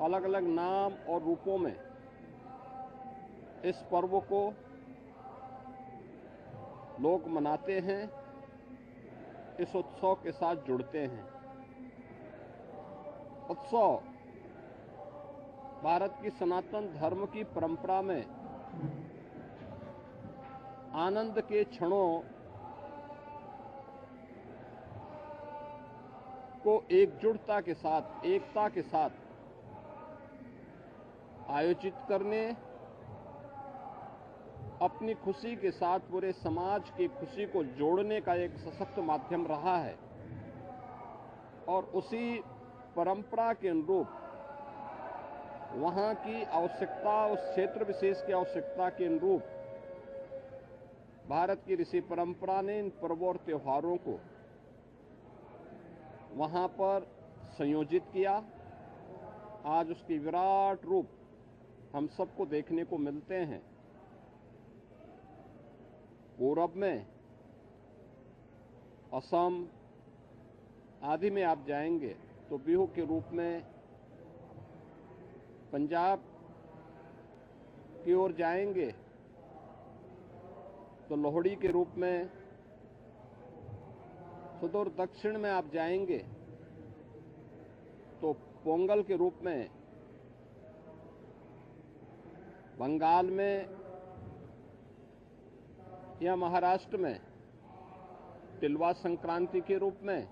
अलग अलग नाम और रूपों में इस पर्व को लोग मनाते हैं, इस उत्सव के साथ जुड़ते हैं। उत्सव भारत की सनातन धर्म की परंपरा में आनंद के क्षणों को एकजुटता के साथ, एकता के साथ आयोजित करने, अपनी खुशी के साथ पूरे समाज की खुशी को जोड़ने का एक सशक्त माध्यम रहा है। और उसी परंपरा के अनुरूप वहां की आवश्यकता, उस क्षेत्र विशेष की आवश्यकता के अनुरूप भारत की ऋषि परंपरा ने इन पर्वों और त्योहारों को वहां पर संयोजित किया। आज उसकी विराट रूप हम सबको देखने को मिलते हैं। पूरब में असम आदि में आप जाएंगे तो बिहू के रूप में, पंजाब की ओर जाएंगे तो लोहड़ी के रूप में, सुदूर दक्षिण में आप जाएंगे तो पोंगल के रूप में, बंगाल में या महाराष्ट्र में तिलवा संक्रांति के रूप में,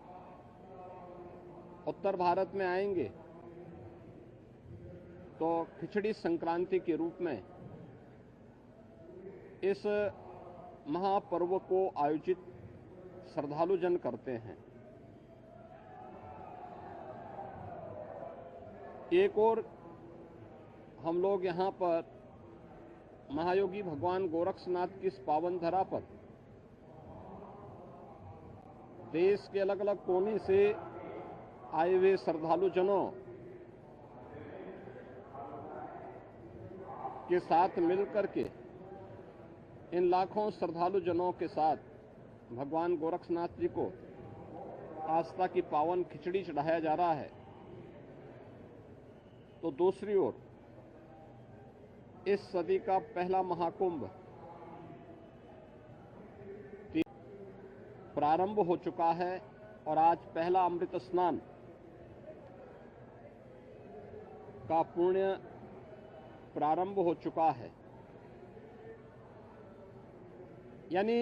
उत्तर भारत में आएंगे तो खिचड़ी संक्रांति के रूप में इस महापर्व को आयोजित श्रद्धालु जन करते हैं। एक और हम लोग यहाँ पर महायोगी भगवान गोरक्षनाथ की इस पावन धरा पर देश के अलग अलग कोने से आए हुए श्रद्धालु जनों के साथ मिलकर के इन लाखों श्रद्धालु जनों के साथ भगवान गोरक्षनाथ जी को आस्था की पावन खिचड़ी चढ़ाया जा रहा है। तो दूसरी ओर इस सदी का पहला महाकुंभ प्रारंभ हो चुका है और आज पहला अमृत स्नान का पुण्य प्रारंभ हो चुका है। यानी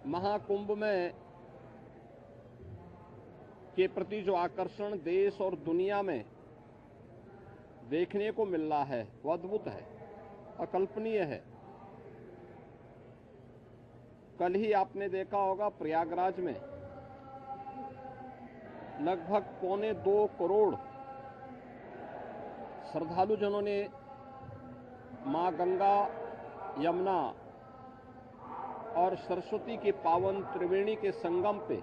महाकुंभ में के प्रति जो आकर्षण देश और दुनिया में देखने को मिल रहा है वो अद्भुत है, अकल्पनीय है। कल ही आपने देखा होगा प्रयागराज में लगभग 1.25 करोड़ श्रद्धालु जनों ने मां गंगा, यमुना और सरस्वती के पावन त्रिवेणी के संगम पे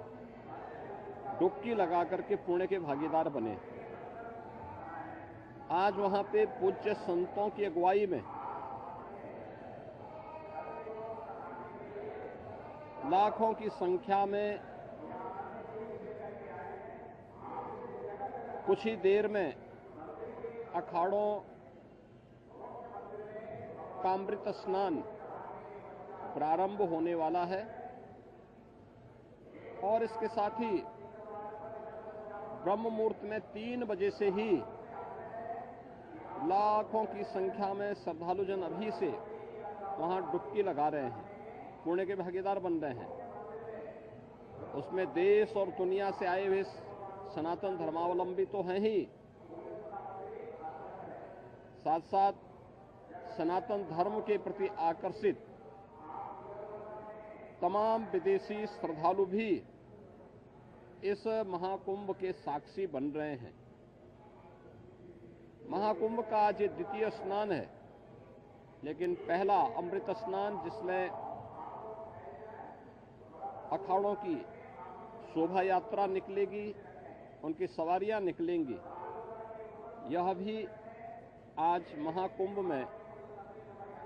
डुबकी लगा करके पुण्य के भागीदार बने। आज वहां पे पूज्य संतों की अगुवाई में लाखों की संख्या में कुछ ही देर में अखाड़ों का अमृत स्नान प्रारंभ होने वाला है। और इसके साथ ही ब्रह्म मुहूर्त में 3 बजे से ही लाखों की संख्या में श्रद्धालु जन अभी से वहां डुबकी लगा रहे हैं, पुण्य के भागीदार बन रहे हैं। उसमें देश और दुनिया से आए हुए सनातन धर्मावलंबी तो हैं ही, साथ साथ सनातन धर्म के प्रति आकर्षित तमाम विदेशी श्रद्धालु भी इस महाकुंभ के साक्षी बन रहे हैं। महाकुंभ का आज ये द्वितीय स्नान है, लेकिन पहला अमृत स्नान जिसमें अखाड़ों की शोभा यात्रा निकलेगी, उनकी सवारियां निकलेंगी, यह भी आज महाकुंभ में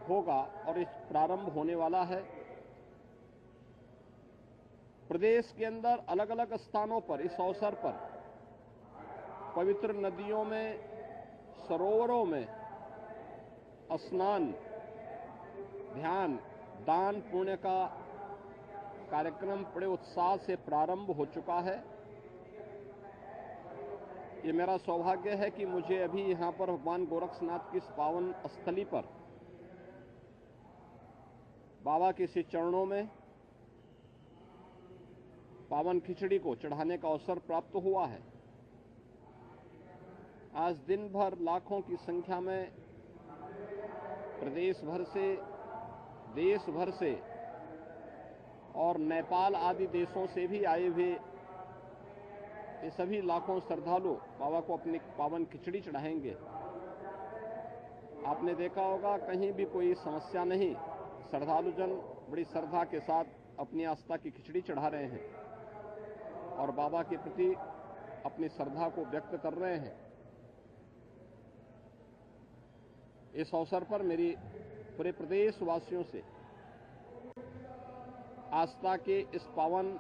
होगा और इस प्रारंभ होने वाला है। प्रदेश के अंदर अलग अलग स्थानों पर इस अवसर पर पवित्र नदियों में सरोवरों में स्नान, ध्यान, दान पुण्य का कार्यक्रम बड़े उत्साह से प्रारंभ हो चुका है। ये मेरा सौभाग्य है कि मुझे अभी यहाँ पर भगवान गोरक्षनाथ की इस पावन स्थली पर बाबा के श्री चरणों में पावन खिचड़ी को चढ़ाने का अवसर प्राप्त हुआ है। आज दिन भर लाखों की संख्या में प्रदेश भर से, देश भर से और नेपाल आदि देशों से भी आए हुए ये सभी लाखों श्रद्धालु बाबा को अपनी पावन खिचड़ी चढ़ाएंगे। आपने देखा होगा कहीं भी कोई समस्या नहीं, श्रद्धालुजन बड़ी श्रद्धा के साथ अपनी आस्था की खिचड़ी चढ़ा रहे हैं और बाबा के प्रति अपनी श्रद्धा को व्यक्त कर रहे हैं। इस अवसर पर मेरी पूरे प्रदेश वासियों से आस्था के इस पावन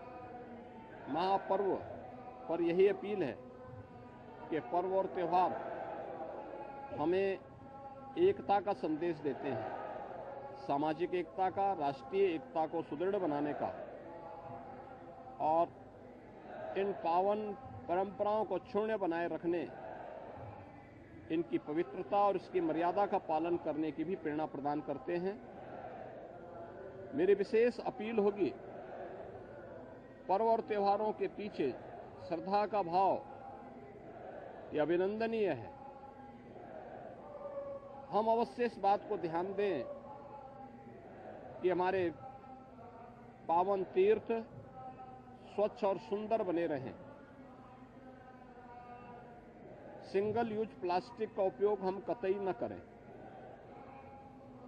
महापर्व पर यही अपील है कि पर्व और त्योहार हमें एकता का संदेश देते हैं, सामाजिक एकता का, राष्ट्रीय एकता को सुदृढ़ बनाने का, और इन पावन परंपराओं को क्षुण्य बनाए रखने, इनकी पवित्रता और इसकी मर्यादा का पालन करने की भी प्रेरणा प्रदान करते हैं। मेरी विशेष अपील होगी, पर्व और त्योहारों के पीछे श्रद्धा का भाव यह अभिनंदनीय है। हम अवश्य इस बात को ध्यान दें कि हमारे पावन तीर्थ स्वच्छ और सुंदर बने रहें। सिंगल यूज प्लास्टिक का उपयोग हम कतई न करें।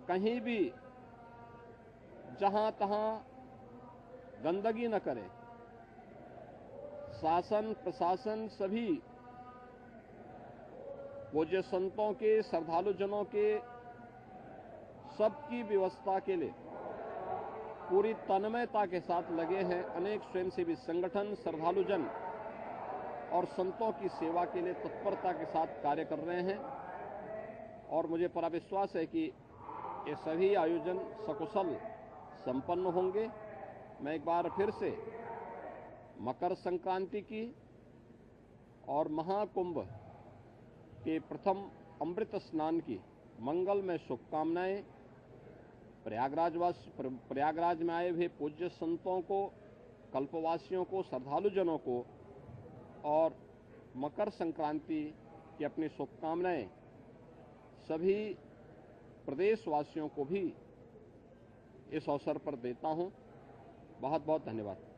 कहीं भी जहां तहां गंदगी न करें। शासन प्रशासन सभी पूज्य संतों के, श्रद्धालुजनों के सबकी व्यवस्था के लिए पूरी तन्मयता के साथ लगे हैं। अनेक स्वयंसेवी संगठन श्रद्धालुजन और संतों की सेवा के लिए तत्परता के साथ कार्य कर रहे हैं और मुझे पूरा विश्वास है कि ये सभी आयोजन सकुशल संपन्न होंगे। मैं एक बार फिर से मकर संक्रांति की और महाकुंभ के प्रथम अमृत स्नान की मंगलमय शुभकामनाएं प्रयागराज में आए हुए पूज्य संतों को, कल्पवासियों को, श्रद्धालुजनों को और मकर संक्रांति की अपनी शुभकामनाएं सभी प्रदेशवासियों को भी इस अवसर पर देता हूं। बहुत बहुत धन्यवाद।